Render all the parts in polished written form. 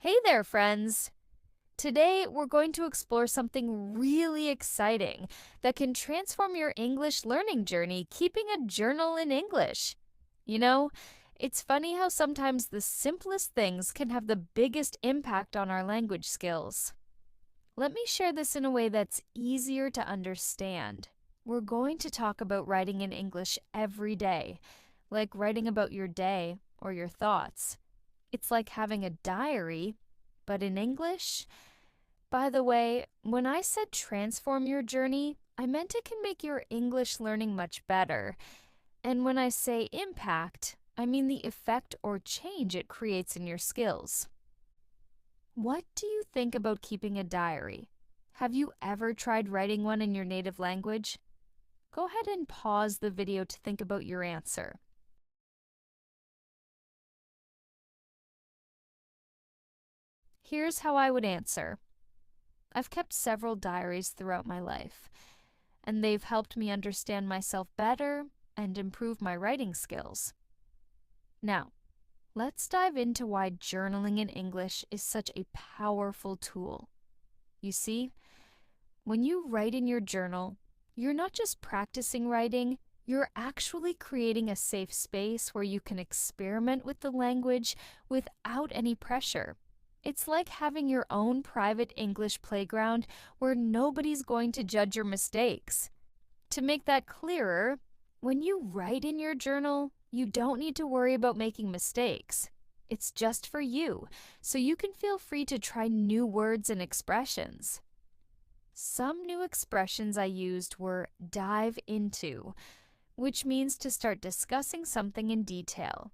Hey there, friends! Today, we're going to explore something really exciting that can transform your English learning journey, keeping a journal in English. You know, it's funny how sometimes the simplest things can have the biggest impact on our language skills. Let me share this in a way that's easier to understand. We're going to talk about writing in English every day, like writing about your day or your thoughts. It's like having a diary, but in English. By the way, when I said transform your journey, I meant it can make your English learning much better. And when I say impact, I mean the effect or change it creates in your skills. What do you think about keeping a diary? Have you ever tried writing one in your native language? Go ahead and pause the video to think about your answer. Here's how I would answer. I've kept several diaries throughout my life, and they've helped me understand myself better and improve my writing skills. Now, let's dive into why journaling in English is such a powerful tool. You see, when you write in your journal, you're not just practicing writing, you're actually creating a safe space where you can experiment with the language without any pressure. It's like having your own private English playground where nobody's going to judge your mistakes. To make that clearer, when you write in your journal, you don't need to worry about making mistakes. It's just for you, so you can feel free to try new words and expressions. Some new expressions I used were dive into, which means to start discussing something in detail,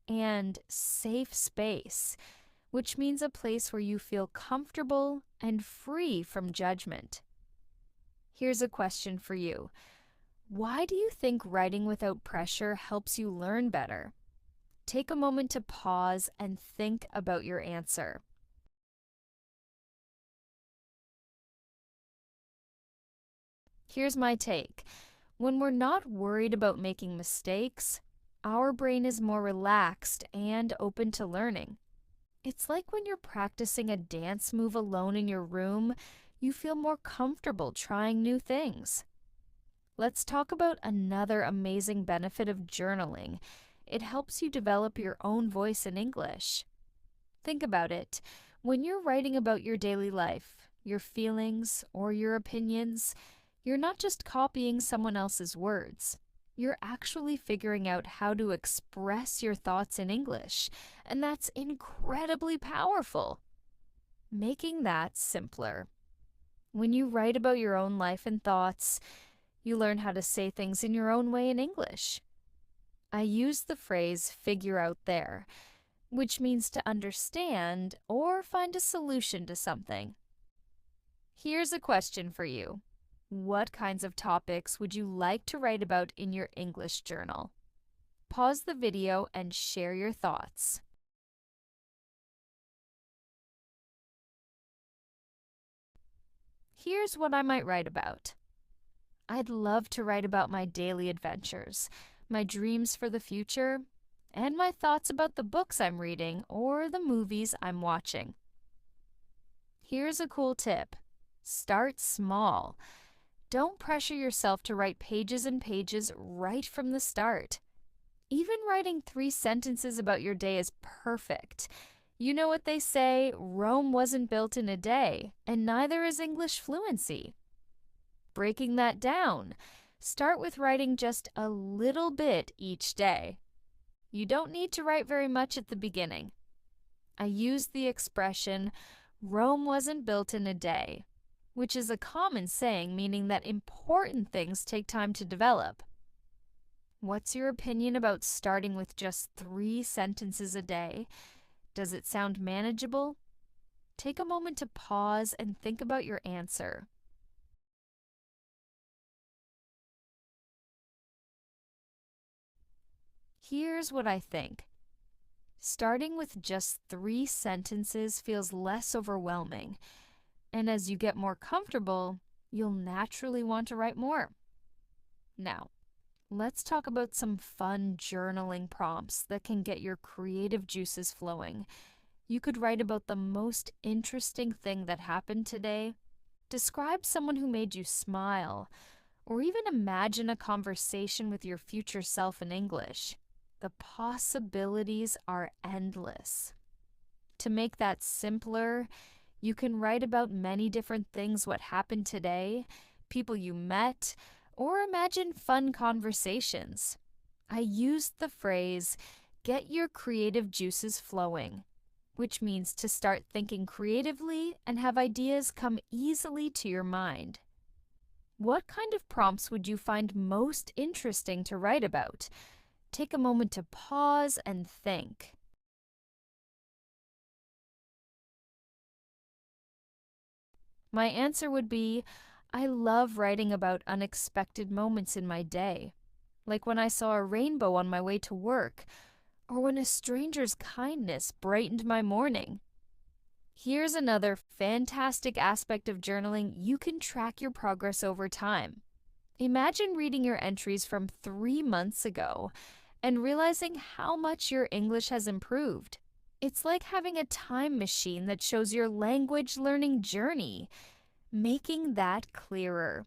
and safe space, which means a place where you feel comfortable and free from judgment. Here's a question for you. Why do you think writing without pressure helps you learn better? Take a moment to pause and think about your answer. Here's my take. When we're not worried about making mistakes, our brain is more relaxed and open to learning. It's like when you're practicing a dance move alone in your room, you feel more comfortable trying new things. Let's talk about another amazing benefit of journaling. It helps you develop your own voice in English. Think about it. When you're writing about your daily life, your feelings, or your opinions, you're not just copying someone else's words. You're actually figuring out how to express your thoughts in English, and that's incredibly powerful. Making that simpler. When you write about your own life and thoughts, you learn how to say things in your own way in English. I use the phrase figure out there, which means to understand or find a solution to something. Here's a question for you. What kinds of topics would you like to write about in your English journal? Pause the video and share your thoughts. Here's what I might write about. I'd love to write about my daily adventures, my dreams for the future, and my thoughts about the books I'm reading or the movies I'm watching. Here's a cool tip. Start small. Don't pressure yourself to write pages and pages right from the start. Even writing 3 sentences about your day is perfect. You know what they say, Rome wasn't built in a day, and neither is English fluency. Breaking that down, start with writing just a little bit each day. You don't need to write very much at the beginning. I use the expression, Rome wasn't built in a day, which is a common saying meaning that important things take time to develop. What's your opinion about starting with just 3 sentences a day? Does it sound manageable? Take a moment to pause and think about your answer. Here's what I think. Starting with just 3 sentences feels less overwhelming. And as you get more comfortable, you'll naturally want to write more. Now, let's talk about some fun journaling prompts that can get your creative juices flowing. You could write about the most interesting thing that happened today, describe someone who made you smile, or even imagine a conversation with your future self in English. The possibilities are endless. To make that simpler, you can write about many different things what happened today, people you met, or imagine fun conversations. I used the phrase, get your creative juices flowing, which means to start thinking creatively and have ideas come easily to your mind. What kind of prompts would you find most interesting to write about? Take a moment to pause and think. My answer would be, I love writing about unexpected moments in my day, like when I saw a rainbow on my way to work, or when a stranger's kindness brightened my morning. Here's another fantastic aspect of journaling: you can track your progress over time. Imagine reading your entries from 3 months ago and realizing how much your English has improved. It's like having a time machine that shows your language learning journey, making that clearer.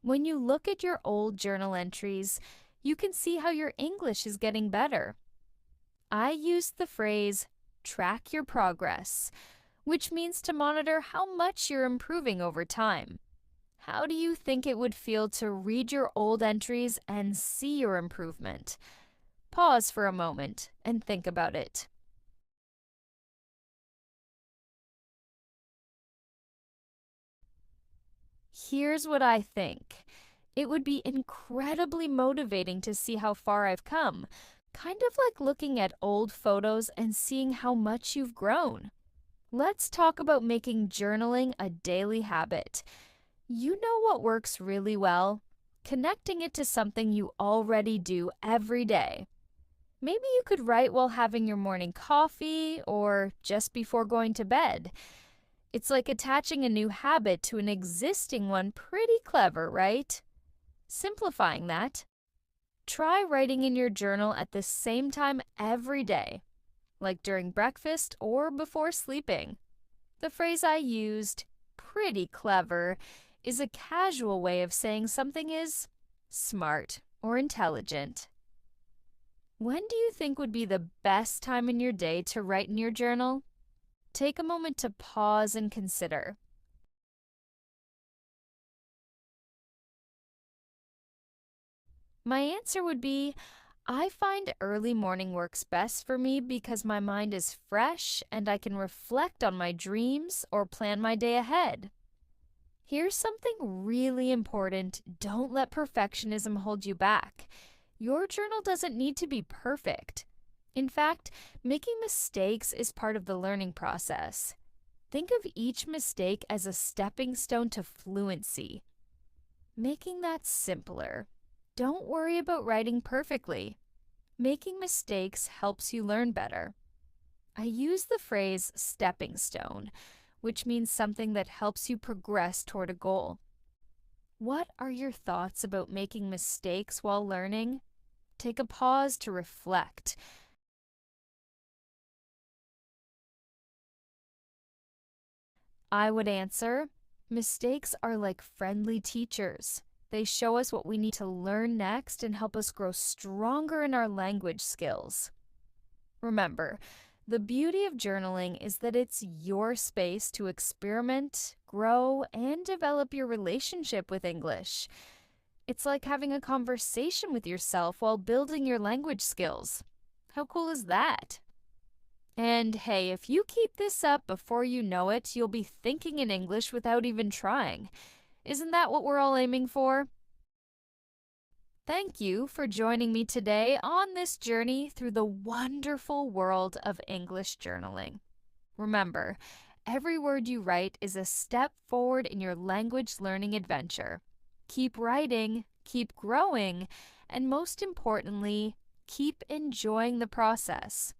When you look at your old journal entries, you can see how your English is getting better. I used the phrase, track your progress, which means to monitor how much you're improving over time. How do you think it would feel to read your old entries and see your improvement? Pause for a moment and think about it. Here's what I think. It would be incredibly motivating to see how far I've come, kind of like looking at old photos and seeing how much you've grown. Let's talk about making journaling a daily habit. You know what works really well? Connecting it to something you already do every day. Maybe you could write while having your morning coffee or just before going to bed. It's like attaching a new habit to an existing one. Pretty clever, right? Simplifying that. Try writing in your journal at the same time every day, like during breakfast or before sleeping. The phrase I used, pretty clever, is a casual way of saying something is smart or intelligent. When do you think would be the best time in your day to write in your journal? Take a moment to pause and consider. My answer would be, I find early morning works best for me because my mind is fresh and I can reflect on my dreams or plan my day ahead. Here's something really important: don't let perfectionism hold you back. Your journal doesn't need to be perfect. In fact, making mistakes is part of the learning process. Think of each mistake as a stepping stone to fluency. Making that simpler. Don't worry about writing perfectly. Making mistakes helps you learn better. I use the phrase stepping stone, which means something that helps you progress toward a goal. What are your thoughts about making mistakes while learning? Take a pause to reflect. I would answer, mistakes are like friendly teachers. They show us what we need to learn next and help us grow stronger in our language skills. Remember, the beauty of journaling is that it's your space to experiment, grow, and develop your relationship with English. It's like having a conversation with yourself while building your language skills. How cool is that? And hey, if you keep this up, before you know it, you'll be thinking in English without even trying. Isn't that what we're all aiming for? Thank you for joining me today on this journey through the wonderful world of English journaling. Remember, every word you write is a step forward in your language learning adventure. Keep writing, keep growing, and most importantly, keep enjoying the process.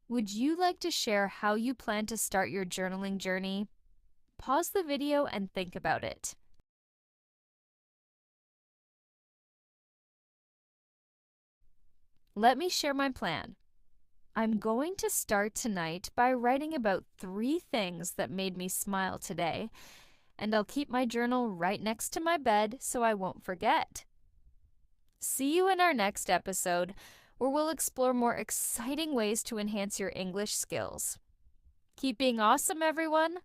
Would you like to share how you plan to start your journaling journey? Pause the video and think about it. Let me share my plan. I'm going to start tonight by writing about 3 things that made me smile today, and I'll keep my journal right next to my bed so I won't forget. See you in our next episode, where we'll explore more exciting ways to enhance your English skills. Keep being awesome, everyone!